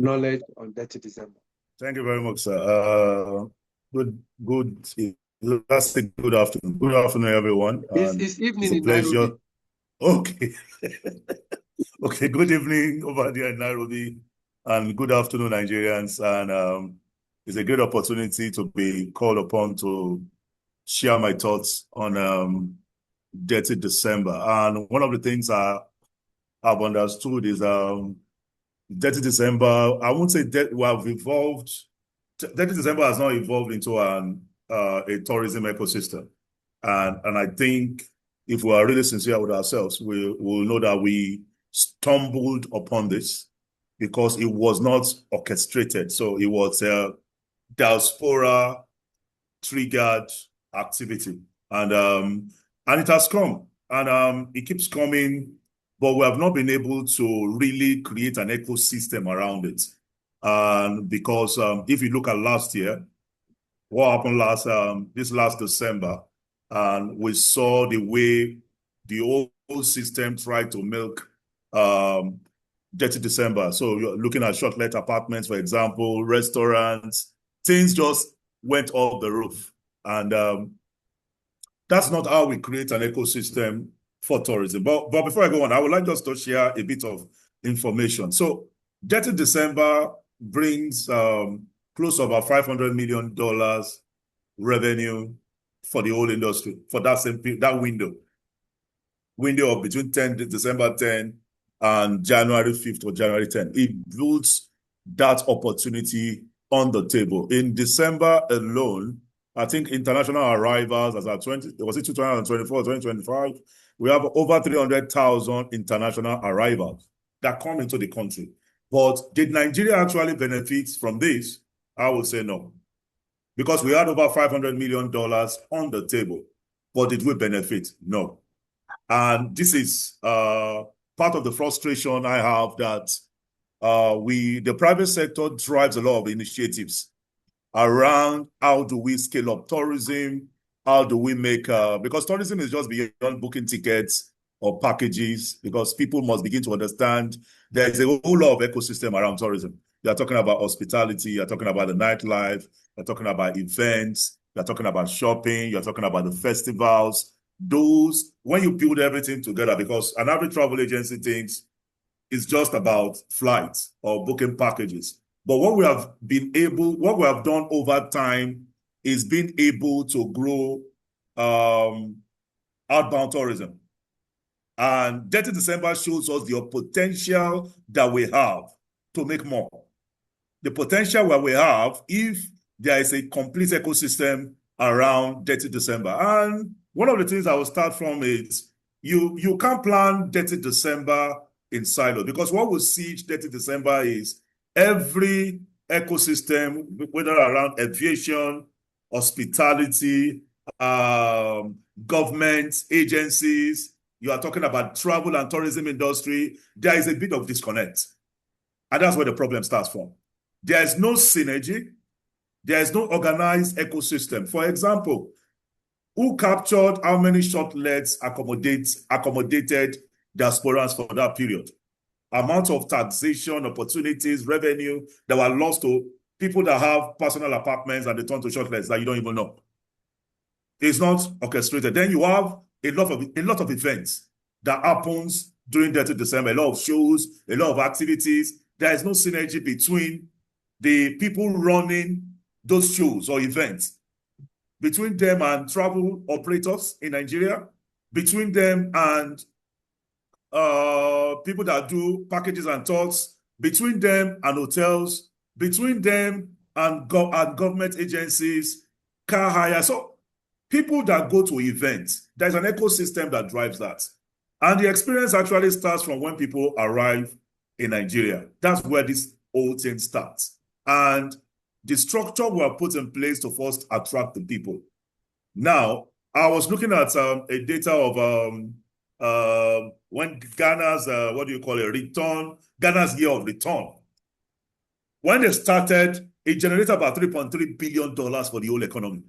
knowledge on Detty December. Thank you very much, sir. Good. Let's say good afternoon. Good afternoon, everyone. It's It's evening a in pleasure. Nairobi. Okay. Okay. Good evening over there in Nairobi, and good afternoon, Nigerians. And it's a great opportunity to be called upon to share my thoughts on Detty December. And one of the things I've understood is Detty December. I won't say that we have evolved. Detty December has now evolved into a tourism ecosystem, and I think if we are really sincere with ourselves, we will know that we stumbled upon this because it was not orchestrated. So it was a diaspora triggered activity, and it has come, and it keeps coming, but we have not been able to really create an ecosystem around it. And because if you look at last year, what happened this last December, and we saw the way the whole system tried to milk Detty December. So you're looking at short-let apartments, for example, restaurants, things just went off the roof. And that's not how we create an ecosystem for tourism. But before I go on, I would like just to share a bit of information. So Detty December brings close to about $500 million revenue for the whole industry for that window of between December 10 and January 5th or January 10. It builds that opportunity on the table. In December alone, I think international arrivals as at 2024, 2025, we have over 300,000 international arrivals that come into the country. But did Nigeria actually benefit from this? I would say no. Because we had over $500 million on the table. But did we benefit? No. And this is part of the frustration I have that the private sector drives a lot of initiatives around how do we scale up tourism, how do we make, because tourism is just beyond booking tickets or packages, because people must begin to understand there is a whole lot of ecosystem around tourism. You're talking about hospitality, you're talking about the nightlife, you're talking about events, you're talking about shopping, you're talking about the festivals. Those, when you build everything together, because an average travel agency thinks it's just about flights or booking packages. But what we have done over time is being able to grow outbound tourism. And Detty December shows us the potential that we have to make more. The potential that we have if there is a complete ecosystem around Detty December. And one of the things I will start from is you can't plan Detty December in silo, because what will siege Detty December is every ecosystem, whether around aviation, hospitality, government agencies, you are talking about travel and tourism industry, there is a bit of disconnect. And that's where the problem starts from. There is no synergy. There is no organized ecosystem. For example, who captured how many short-lets accommodated diasporans for that period? Amount of taxation, opportunities, revenue that were lost to people that have personal apartments and they turn to short-lets that you don't even know. It's not orchestrated. Then you have a lot of events that happens during Detty December, a lot of shows, a lot of activities. There is no synergy between the people running those shows or events, between them and travel operators in Nigeria, between them and people that do packages and tours, between them and hotels, between them and government agencies, car hire. So people that go to events, there's an ecosystem that drives that. And the experience actually starts from when people arrive in Nigeria. That's where this whole thing starts. And the structure were put in place to first attract the people. Now, I was looking at a data of when Ghana's, Ghana's year of return. When they started, it generated about $3.3 billion for the whole economy.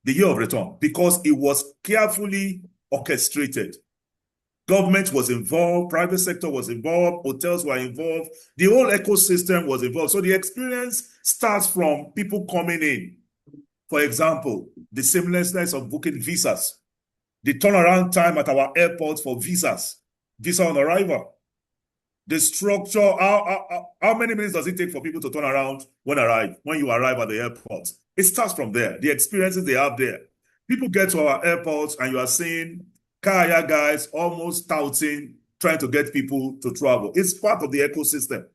The year of return, because it was carefully orchestrated. Government was involved, private sector was involved, hotels were involved, the whole ecosystem was involved. So the experience starts from people coming in. For example, the seamlessness of booking visas, the turnaround time at our airports for visas, visa on arrival, the structure, how many minutes does it take for people to turn around when you arrive at the airport? It starts from there, the experiences they have there. People get to our airports and you are seeing car guys almost touting, trying to get people to travel. It's part of the ecosystem.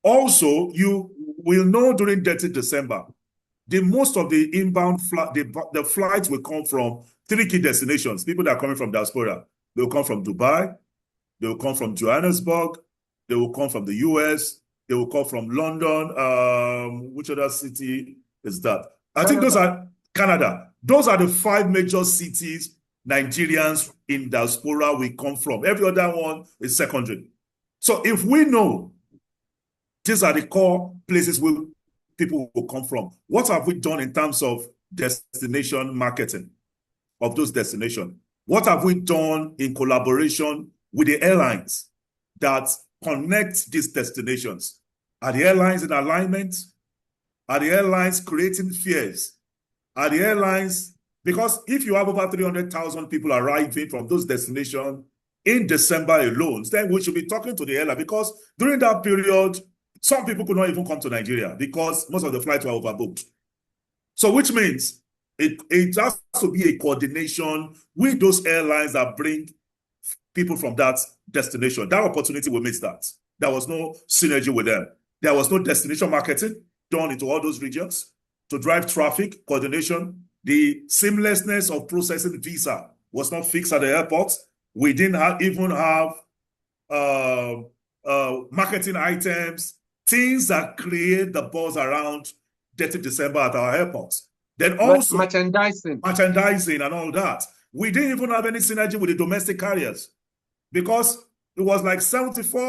Also, you will know during Detty December, most of the inbound the flights will come from 3 key destinations. People that are coming from diaspora, they will come from Dubai, they will come from Johannesburg, they will come from the US, they will come from London. Which other city is that? I think those are Canada. Those are the 5 major cities Nigerians in diaspora will come from. Every other one is secondary. So if we know these are the core places where people will come from, what have we done in terms of destination marketing of those destinations? What have we done in collaboration with the airlines that connect these destinations? Are the airlines in alignment? Are the airlines creating fears? Are the airlines, because if you have over 300,000 people arriving from those destinations in December alone, then we should be talking to the airline, because during that period, some people could not even come to Nigeria because most of the flights were overbooked. So which means it has to be a coordination with those airlines that bring people from that destination. That opportunity will miss that. There was no synergy with them. There was no destination marketing done into all those regions to drive traffic coordination. The seamlessness of processing visa was not fixed at the airport. We didn't even have marketing items, things that create the buzz around Detty December at our airports. Then also merchandising and all that. We didn't even have any synergy with the domestic carriers, because it was like 74%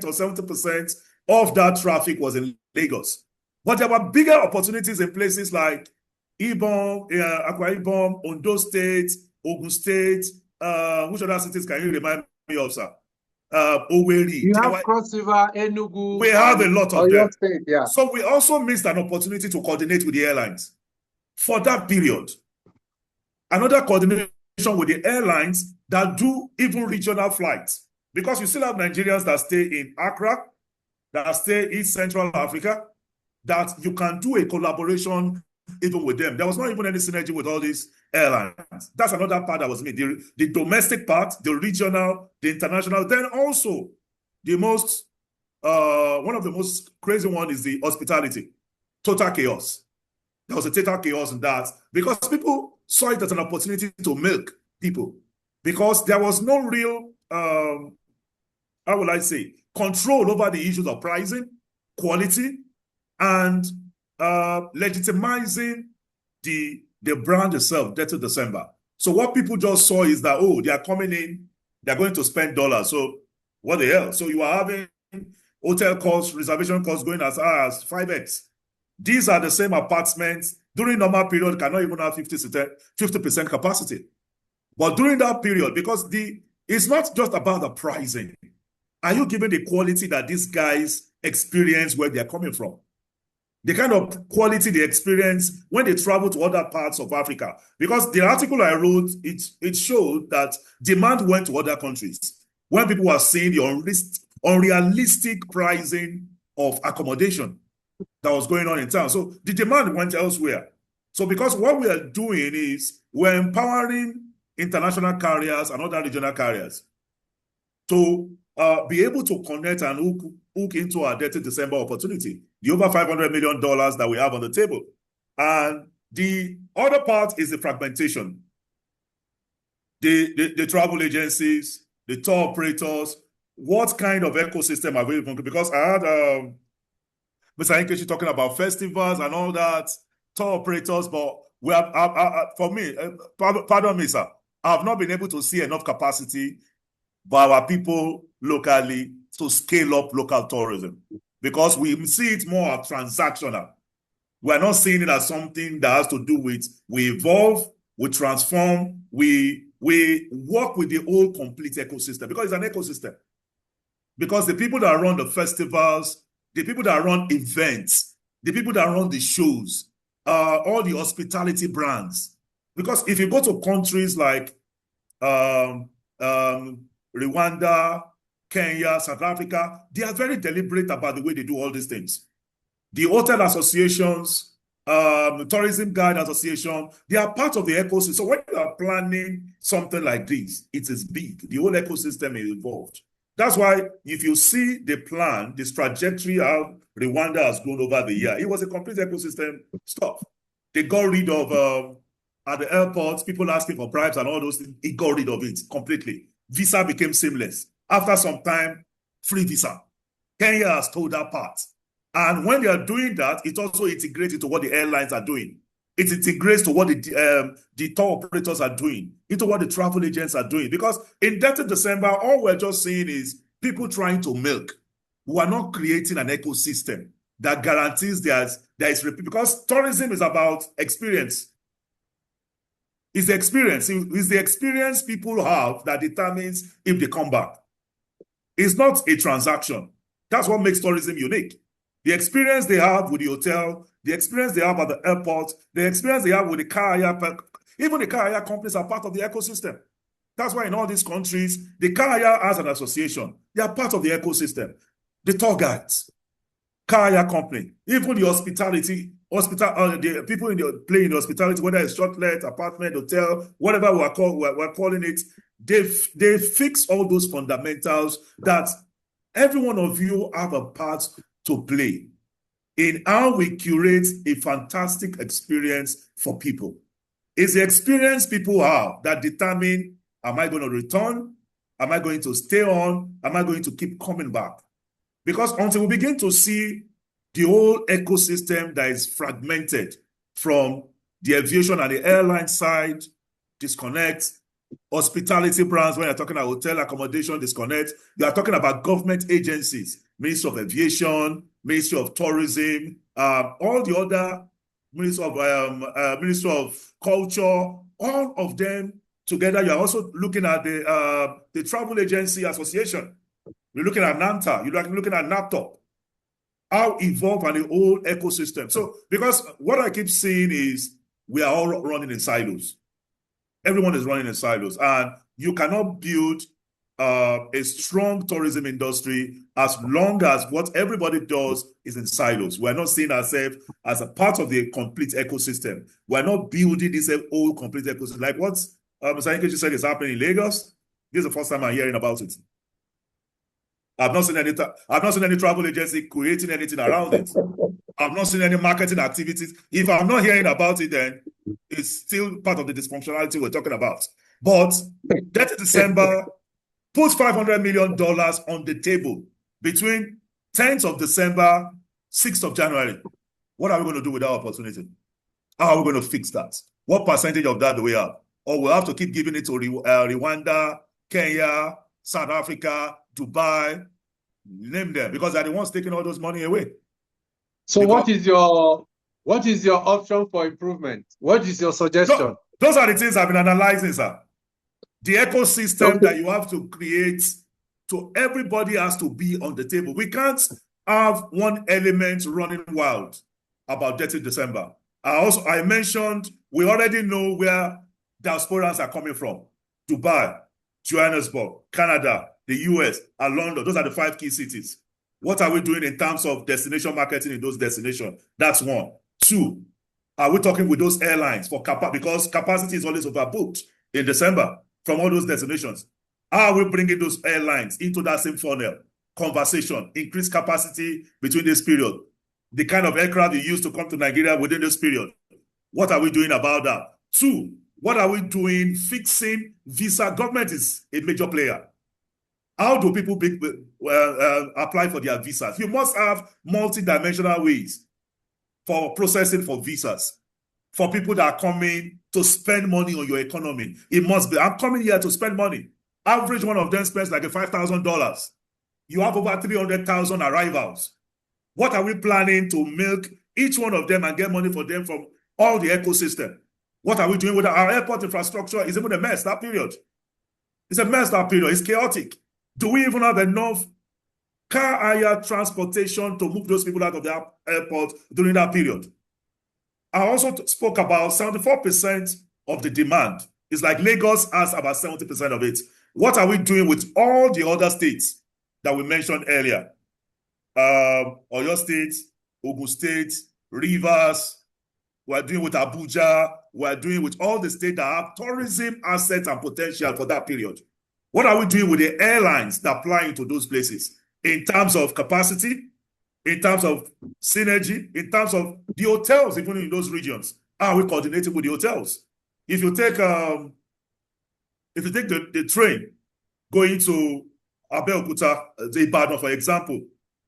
or 70% of that traffic was in Lagos. But there were bigger opportunities in places like Ibom, Akwa Ibom, Ondo State, Ogun State. Which other cities can you remind me of, sir? Owerri. You have Cross River, Enugu. We have a lot of them. State, yeah. So we also missed an opportunity to coordinate with the airlines for that period. Another coordination with the airlines that do even regional flights, because you still have Nigerians that stay in Accra, that stay in East Central Africa, that you can do a collaboration even with them. There was not even any synergy with all these airlines. That's another part that was made. The domestic part, the regional, the international. Then also the most, one of the most crazy one is the hospitality. Total chaos. There was a total chaos in that, because people saw it as an opportunity to milk people, because there was no real, how will I say, control over the issues of pricing, quality, and legitimizing the brand itself, Detty December. So what people just saw is that, oh, they are coming in, they're going to spend dollars. So what the hell? So you are having hotel costs, reservation costs going as high as 5x. These are the same apartments during normal period cannot even have 50% capacity. But during that period, because it's not just about the pricing. Are you giving the quality that these guys experience where they're coming from? The kind of quality they experience when they travel to other parts of Africa. Because the article I wrote, it showed that demand went to other countries when people were seeing the unrealistic pricing of accommodation that was going on in town. So the demand went elsewhere. So because what we are doing is we're empowering international carriers and other regional carriers to be able to connect and hook into our Detty December opportunity, the over $500 million that we have on the table. And the other part is the fragmentation. The travel agencies, the tour operators, what kind of ecosystem are we even? Because I had Mr. Nkechi talking about festivals and all that, tour operators, but we have, for me, pardon me, sir, I have not been able to see enough capacity by our people locally to scale up local tourism, because we see it more as transactional. We're not seeing it as something that has to do with, we evolve, we transform, we we work with the whole complete ecosystem because it's an ecosystem. Because the people that run the festivals, the people that run events, the people that run the shows, all the hospitality brands. Because if you go to countries like Rwanda, Kenya, South Africa, they are very deliberate about the way they do all these things. The hotel associations, tourism guide association, they are part of the ecosystem. So when you are planning something like this, it is big. The whole ecosystem is involved. That's why if you see the plan, this trajectory how Rwanda has grown over the year, it was a complete ecosystem stuff. They got rid of, at the airports, people asking for bribes and all those things. It got rid of it completely. Visa became seamless. After some time, free visa. Kenya has told that part. And when they are doing that, it also integrates into what the airlines are doing. It integrates to what the tour operators are doing, into what the travel agents are doing. Because in Detty December, all we're just seeing is people trying to milk. We are not creating an ecosystem that guarantees there is repeat. Because tourism is about experience. It's the experience. It's the experience people have that determines if they come back. It's not a transaction. That's what makes tourism unique. The experience they have with the hotel, the experience they have at the airport, the experience they have with the car hire, even the car hire companies are part of the ecosystem. That's why in all these countries, the car hire as an association, they are part of the ecosystem. The tour guides, car hire company, even the hospitality, the people play in the hospitality, whether it's short-let, apartment, hotel, whatever we're calling it, they fix all those fundamentals that every one of you have a part to play in how we curate a fantastic experience for people. It's the experience people have that determine, am I going to return? Am I going to stay on? Am I going to keep coming back? Because until we begin to see the whole ecosystem that is fragmented from the aviation and the airline side, disconnect, hospitality brands, when you're talking about hotel accommodation, disconnect, you are talking about government agencies, Ministry of Aviation, Ministry of Tourism, all the other Ministry of Culture, all of them together. You're also looking at the Travel Agency Association. You're looking at NANTA. You're looking at NAPTOP. How evolved and the whole ecosystem. So, because what I keep seeing is we are all running in silos. Everyone is running in silos, and you cannot build a strong tourism industry as long as what everybody does is in silos. We're not seeing ourselves as a part of the complete ecosystem. We're not building this whole complete ecosystem. Like what Mr. Nkechi said is happening in Lagos. This is the first time I'm hearing about it. I've not seen any travel agency creating anything around it. I've not seen any marketing activities. If I'm not hearing about it, then it's still part of the dysfunctionality we're talking about. But Detty December puts $500 million on the table between 10th of December, 6th of January. What are we going to do with that opportunity? How are we going to fix that? What percentage of that do we have? Or we'll have to keep giving it to Rwanda, Kenya, South Africa, Dubai, name them, because they're the ones taking all those money away. So what is your option for improvement? What is your suggestion? Those are the things I've been analyzing, sir. The ecosystem that you have to create, so everybody has to be on the table. We can't have one element running wild about Detty December. I mentioned we already know where diasporans are coming from. Dubai, Johannesburg, Canada, the US, and London. Those are the 5 key cities. What are we doing in terms of destination marketing in those destinations? That's 1. 2, are we talking with those airlines for because capacity is always overbooked in December from all those destinations? How are we bringing those airlines into that same funnel? Conversation, increase capacity between this period. The kind of aircraft you use to come to Nigeria within this period. What are we doing about that? 2, what are we doing fixing visa? Government is a major player. How do people apply for their visas? You must have multi-dimensional ways for processing for visas. For people that are coming to spend money on your economy, it must be, I'm coming here to spend money. Average one of them spends like $5,000. You have over 300,000 arrivals. What are we planning to milk each one of them and get money for them from all the ecosystem? What are we doing with our airport infrastructure? Is even a mess, that period. It's a mess, that period. It's chaotic. Do we even have enough car hire transportation to move those people out of the airport during that period? I also spoke about 74% of the demand. It's like Lagos has about 70% of it. What are we doing with all the other states that we mentioned earlier? Oyo State, Ogun State, Rivers. We're doing with Abuja. We're doing with all the states that have tourism assets and potential for that period. What are we doing with the airlines that fly into those places in terms of capacity, in terms of synergy, in terms of the hotels, even in those regions? How are we coordinating with the hotels? If you take the train going to Abeokuta, Ibadan, for example,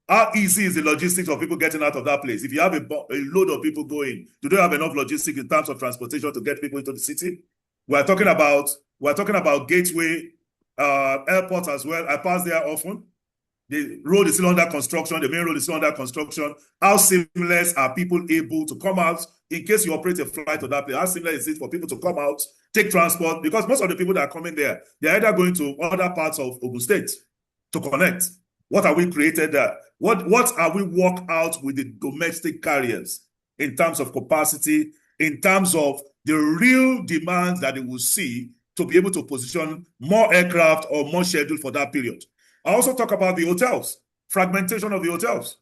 how easy is the logistics of people getting out of that place? If you have a load of people going, do they have enough logistics in terms of transportation to get people into the city? We're talking about gateway airports as well. I pass there often. The road is still under construction. The main road is still under construction. How seamless are people able to come out in case you operate a flight to that place? How seamless is it for people to come out, take transport? Because most of the people that are coming there, they're either going to other parts of Ogun State to connect. What are we created there? What are we work out with the domestic carriers in terms of capacity, in terms of the real demands that they will see to be able to position more aircraft or more schedule for that period? I also talk about the hotels, fragmentation of the hotels.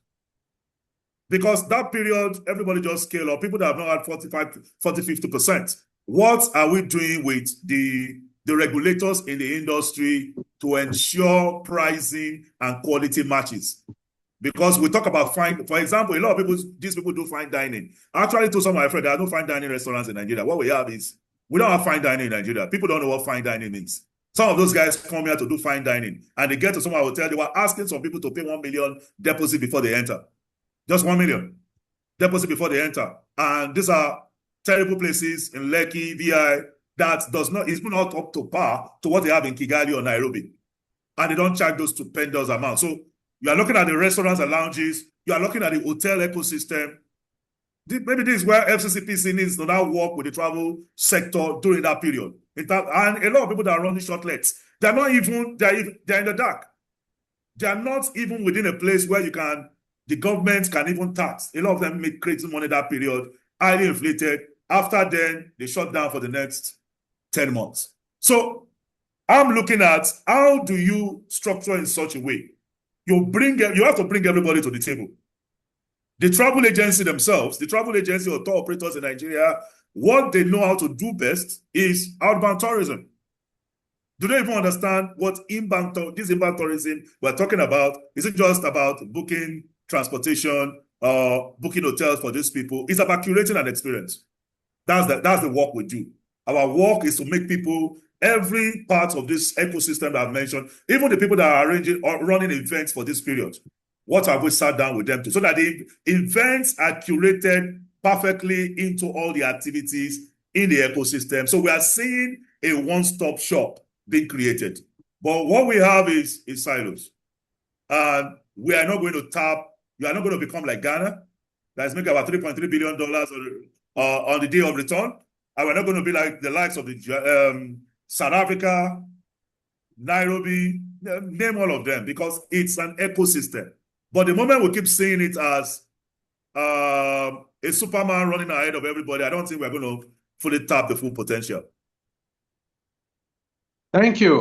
Because that period, everybody just scale up. People that have not had 45, 40, 50%. What are we doing with the regulators in the industry to ensure pricing and quality matches? Because we talk about for example, a lot of these people do fine dining. I actually told some of my friends there are no fine dining restaurants in Nigeria. What we have is, we don't have fine dining in Nigeria. People don't know what fine dining means. Some of those guys come here to do fine dining, and they get to some hotel, they were asking some people to pay 1 million deposit before they enter. Just 1 million deposit before they enter. And these are terrible places in Lekki, VI, that is not up to par to what they have in Kigali or Nairobi. And they don't charge those stupendous amounts. So you are looking at the restaurants and lounges, you are looking at the hotel ecosystem. Maybe this is where FCCPC needs to now work with the travel sector during that period. And a lot of people that are running shortlets, they're in the dark. They are not even within a place where the government can even tax. A lot of them make crazy money that period, highly inflated. After then, they shut down for the next 10 months. So I'm looking at, how do you structure in such a way? You have to bring everybody to the table. The travel agency themselves, the travel agency or tour operators in Nigeria, what they know how to do best is outbound tourism. Do they even understand what this inbound tourism we're talking about? Is it just about booking transportation or booking hotels for these people? It's about curating an experience. That's the work we do. Our work is to make people, every part of this ecosystem that I've mentioned, even the people that are arranging or running events for this period, what have we sat down with them to, so that the events are curated perfectly into all the activities in the ecosystem. So we are seeing a one-stop shop being created. But what we have is silos. And we are not going to you are not going to become like Ghana, that is making about $3.3 billion on the day of return. And we're not going to be like the likes of the South Africa, Nairobi, name all of them, because it's an ecosystem. But the moment we keep seeing it as a Superman running ahead of everybody, I don't think we're going to fully tap the full potential. Thank you.